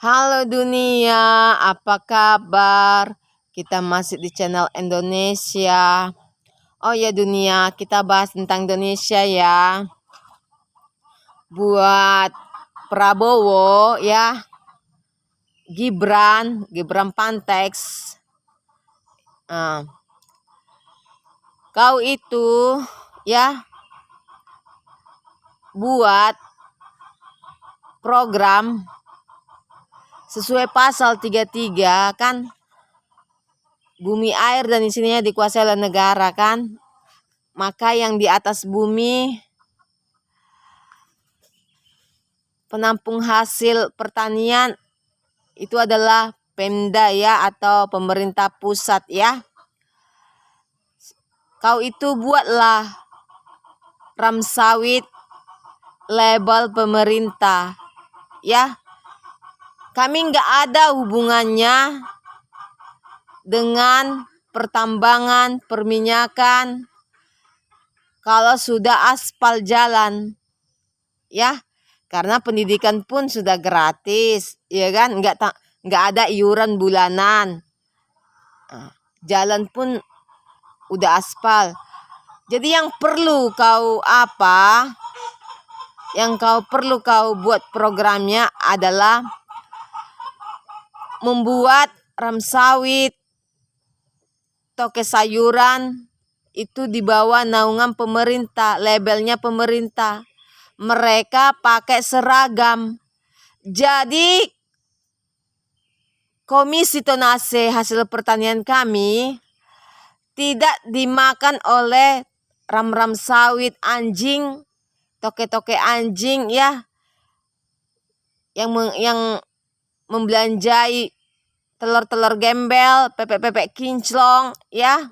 Halo dunia, apa kabar? Kita masih di channel Indonesia. Oh ya dunia, kita bahas tentang Indonesia ya. Buat Prabowo ya, Gibran Pantex. Kau itu ya buat program sesuai pasal 33 kan, bumi, air dan isinya dikuasai oleh negara kan. Maka yang di atas bumi, penampung hasil pertanian itu adalah Pemda ya, atau pemerintah pusat ya. Kau itu buatlah ram sawit label pemerintah ya. Kami nggak ada hubungannya dengan pertambangan, perminyakan. Kalau sudah aspal jalan ya, karena pendidikan pun sudah gratis ya kan, nggak ada iuran bulanan. Jalan pun udah aspal. Jadi yang perlu kau buat programnya adalah membuat ram sawit, toke sayuran itu di bawah naungan pemerintah, labelnya pemerintah. Mereka pakai seragam. Jadi Komisi Tonase hasil pertanian kami tidak dimakan oleh ram-ram sawit anjing, toke-toke anjing ya, yang membelanjai telur-telur gembel, pepek-pepek kinclong ya.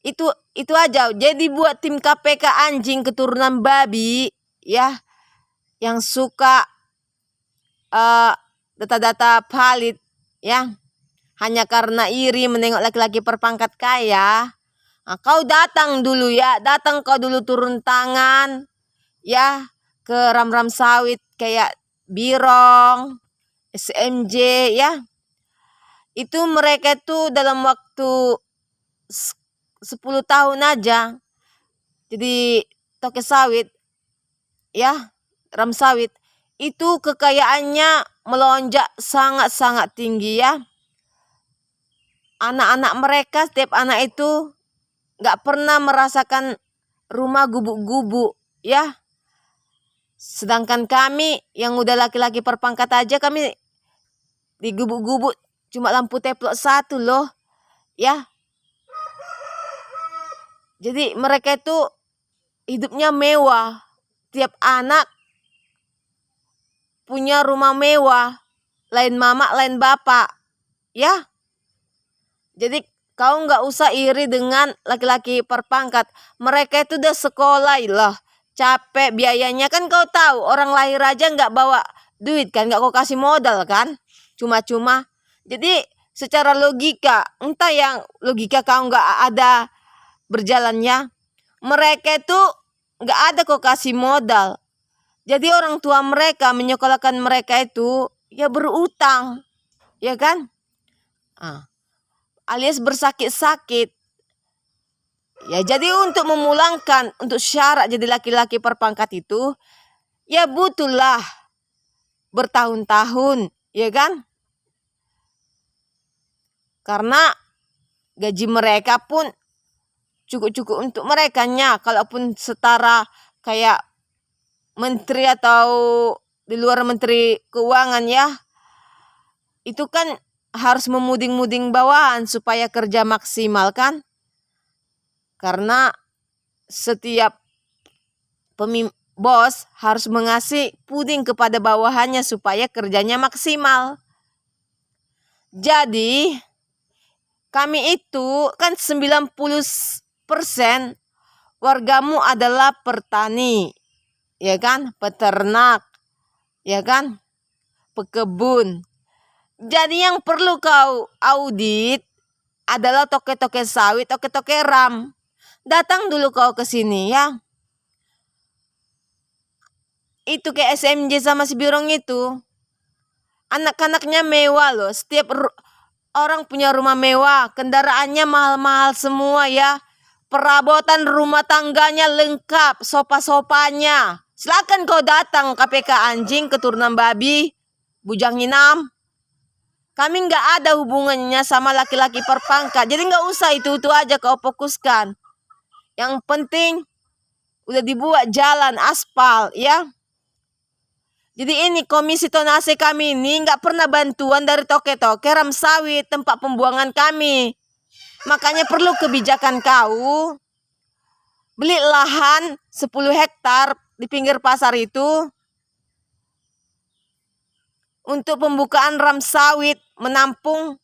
Itu aja. Jadi buat tim KPK anjing keturunan babi ya, yang suka data-data valid ya, hanya karena iri menengok laki-laki berpangkat kaya. Nah, kau datang dulu ya, kau dulu turun tangan ya ke ram-ram sawit kayak Birong, SMJ ya. Itu mereka tuh dalam waktu 10 tahun aja jadi toke sawit ya, ram sawit itu kekayaannya melonjak sangat-sangat tinggi ya. Anak-anak mereka, setiap anak itu nggak pernah merasakan rumah gubuk-gubuk ya. Sedangkan kami yang udah laki-laki perpangkat aja, kami di gubuk-gubuk cuma lampu teplok 1 loh ya. Jadi mereka itu hidupnya mewah. Tiap anak punya rumah mewah, lain mama lain bapak ya. Jadi kau nggak usah iri dengan laki-laki perpangkat. Mereka itu udah sekolah loh, capek biayanya kan. Kau tahu orang lahir aja nggak bawa duit kan, nggak kau kasih modal kan, cuma-cuma. Jadi secara logika, entah yang logika kau nggak ada berjalannya, mereka itu nggak ada kau kasih modal. Jadi orang tua mereka menyekolahkan mereka itu ya berutang ya kan, alias bersakit-sakit ya. Jadi untuk memulangkan, untuk syarat jadi laki-laki perpangkat itu ya butuhlah bertahun-tahun ya kan, karena gaji mereka pun cukup-cukup untuk mereka nya. Kalaupun setara kayak menteri atau di luar menteri keuangan ya, itu kan harus memuding-muding bawahan supaya kerja maksimal kan. Karena setiap bos harus mengasih puding kepada bawahannya supaya kerjanya maksimal. Jadi kami itu kan 90% wargamu adalah petani ya kan, peternak ya kan, pekebun. Jadi yang perlu kau audit adalah toke-toke sawit, toke-toke ram. Datang dulu kau ke sini ya. Itu kayak SMJ sama si Birong itu. Anak-anaknya mewah loh. Setiap orang punya rumah mewah, kendaraannya mahal-mahal semua ya. Perabotan rumah tangganya lengkap, sofa-sofanya. Silakan kau datang KPK anjing, keturunan babi, bujang hinam. Kami nggak ada hubungannya sama laki-laki perpangkat. Jadi nggak usah itu aja kau fokuskan. Yang penting udah dibuat jalan aspal ya. Jadi ini komisi tonase kami ini nggak pernah bantuan dari toke-toke ram sawit tempat pembuangan kami. Makanya perlu kebijakan kau. Beli lahan 10 hektar di pinggir pasar itu untuk pembukaan ram sawit menampung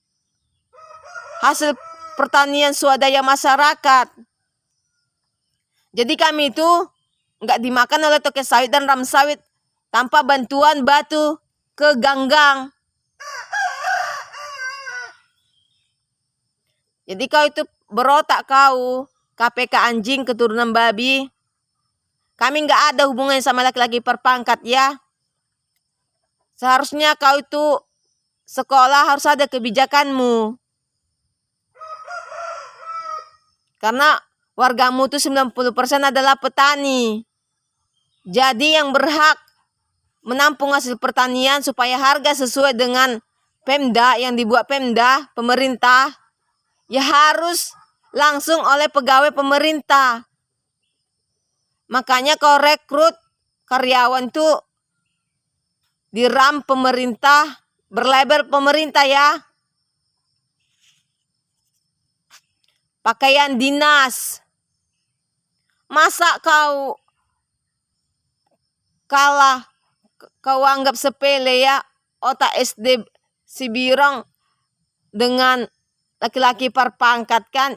hasil pertanian swadaya masyarakat. Jadi kami itu nggak dimakan oleh toke sawit dan ram sawit tanpa bantuan batu ke ganggang. Jadi kau itu berotak kau, KPK anjing keturunan babi. Kami nggak ada hubungannya sama laki-laki perpangkat ya. Seharusnya kau itu sekolah harus ada kebijakanmu. Karena wargamu itu 90% adalah petani. Jadi yang berhak menampung hasil pertanian supaya harga sesuai dengan Pemda yang dibuat Pemda, pemerintah, ya harus langsung oleh pegawai pemerintah. Makanya kau rekrut karyawan tuh di RAM pemerintah, berlabel pemerintah ya. Pakaian dinas. Masa kau kalah, kau anggap sepele ya otak SD si Birong dengan laki-laki perpangkat kan.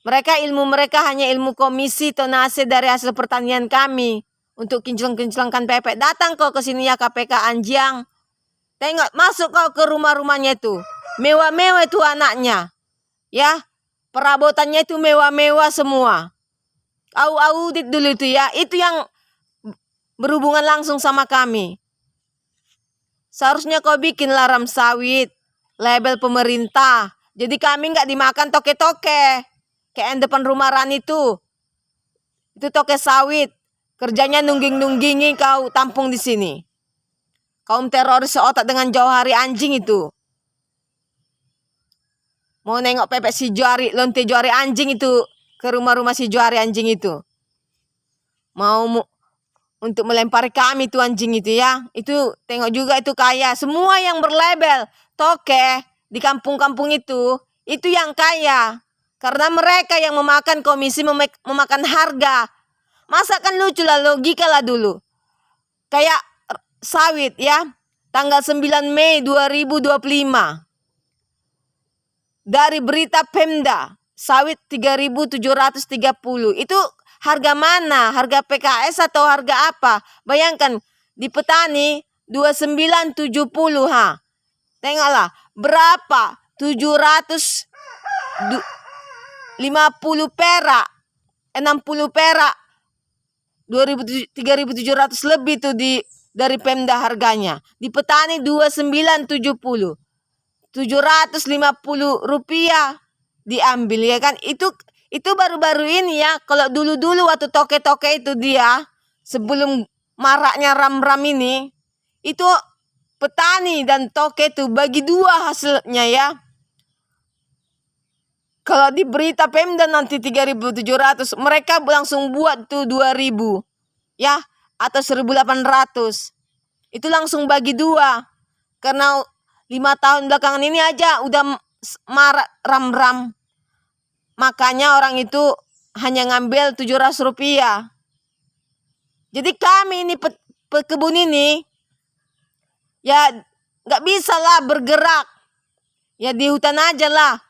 Ilmu mereka hanya ilmu komisi tonase dari hasil pertanian kami. Untuk kinclong-kinclongkan pepek. Datang kau ke sini ya KPK anjing. Tengok, masuk kau ke rumah-rumahnya itu. Mewah-mewah itu anaknya. Ya, perabotannya itu mewah-mewah semua. Audit dulu itu ya. Itu yang berhubungan langsung sama kami. Seharusnya kau bikin ram sawit, label pemerintah. Jadi kami nggak dimakan toke-toke. Kayak yang depan rumah Rani itu toke sawit. Kerjanya nungging-nunggingi kau tampung di sini. Kaum teroris seotak dengan Jauhari anjing itu. Mau nengok pepek si Johari, lonte Johari anjing itu ke rumah-rumah si Johari anjing itu. Mau untuk melempari kami tuh anjing itu ya. Itu tengok juga itu kaya. Semua yang berlabel toke di kampung-kampung itu yang kaya. Karena mereka yang memakan komisi, memakan harga. Masa kan lucu lah, logika lah dulu. Kayak sawit ya. Tanggal 9 Mei 2025. Dari berita Pemda. Sawit 3.730. Itu harga mana? Harga PKS atau harga apa? Bayangkan di petani 2970 ha. Tengoklah berapa? 750 perak. 60 perak. 3.700 lebih tuh dari Pemda harganya. Di petani 2970. 750 rupiah diambil ya kan. Itu baru-baru ini ya. Kalau dulu-dulu waktu toke-toke itu dia, sebelum maraknya ram-ram ini, itu petani dan toke itu bagi dua hasilnya ya. Kalau di berita Pemda nanti 3.700, mereka langsung buat tuh 2.000 ya, atau 1.800. Itu langsung bagi dua. Karena 5 tahun belakangan ini aja udah marak ram-ram. Makanya orang itu hanya ngambil 700 rupiah. Jadi kami ini pekebun ini ya gak bisa lah bergerak. Ya di hutan aja lah.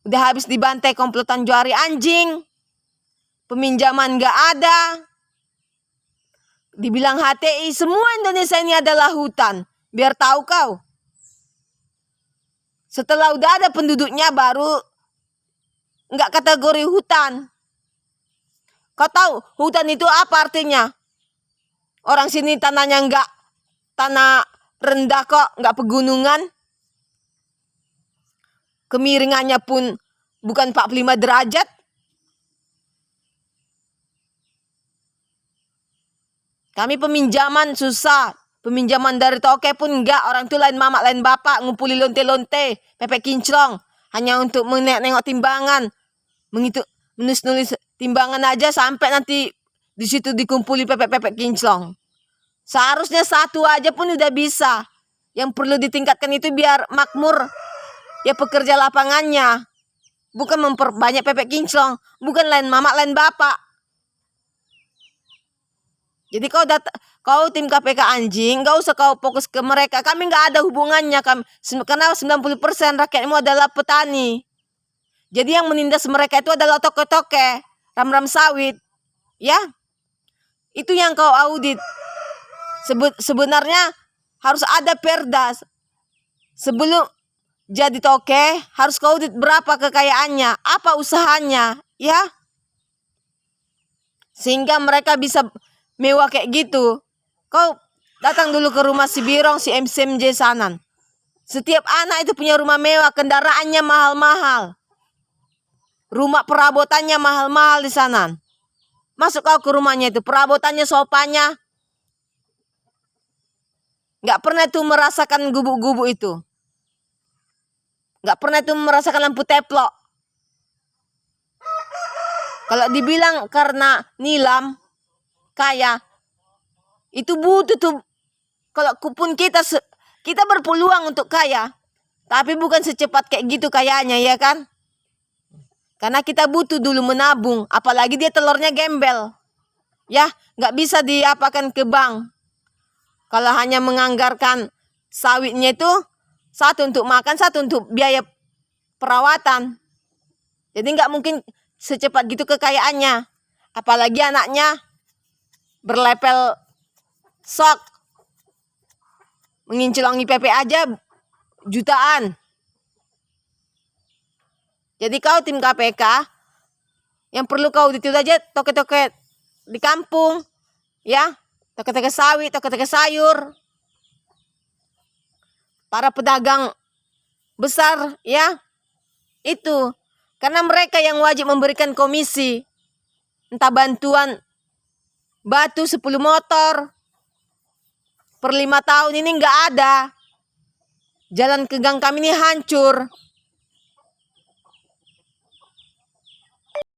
Udah habis dibantai komplotan Johari anjing. Peminjaman gak ada. Dibilang HTI, semua Indonesia ini adalah hutan. Biar tahu kau. Setelah udah ada penduduknya baru gak kategori hutan. Kau tahu hutan itu apa artinya? Orang sini tanahnya tanah rendah kok, nggak pegunungan. Kemiringannya pun bukan 45 derajat. Kami peminjaman susah. Peminjaman dari toke pun enggak. Orang itu lain mama, lain bapak. Ngumpuli lonte-lonte, pepek kinclong. Hanya untuk menengok timbangan. Menulis timbangan aja sampai nanti di situ dikumpuli pepek-pepek kinclong. Seharusnya satu aja pun udah bisa. Yang perlu ditingkatkan itu biar makmur ya pekerja lapangannya. Bukan memperbanyak pepek kinclong. Bukan lain mama, lain bapak. Jadi kau tim KPK anjing, gak usah kau fokus ke mereka. Kami gak ada hubungannya. Karena 90% rakyatmu adalah petani. Jadi yang menindas mereka itu adalah toke-toke, ram-ram sawit. Ya, itu yang kau audit. Sebenarnya harus ada perda. Sebelum jadi toke, harus kau audit berapa kekayaannya, apa usahanya. Ya, sehingga mereka bisa mewah kayak gitu. Kau datang dulu ke rumah si Birong, si MCMJ Sanan. Setiap anak itu punya rumah mewah, kendaraannya mahal-mahal. Rumah perabotannya mahal-mahal di sana. Masuk kau ke rumahnya itu, perabotannya, sofanya. Gak pernah tuh merasakan gubuk-gubuk itu. Gak pernah tuh merasakan lampu teplok. Kalau dibilang karena nilam kaya, itu butuh tuh. Kalau pun kita berpeluang untuk kaya, tapi bukan secepat kayak gitu kayanya, ya kan? Karena kita butuh dulu menabung, apalagi dia telurnya gembel. Ya, nggak bisa diapakan ke bank. Kalau hanya menganggarkan sawitnya itu, satu untuk makan, satu untuk biaya perawatan. Jadi nggak mungkin secepat gitu kekayaannya. Apalagi anaknya berlepel sok, mengincelangi PP aja jutaan. Jadi kau tim KPK, yang perlu kau audit aja toke-toke di kampung, ya, toke-toke sawit, toke-toke sayur, para pedagang besar, ya, itu. Karena mereka yang wajib memberikan komisi, entah bantuan batu 10 motor, per 5 tahun ini nggak ada. Jalan ke gang kami ini hancur.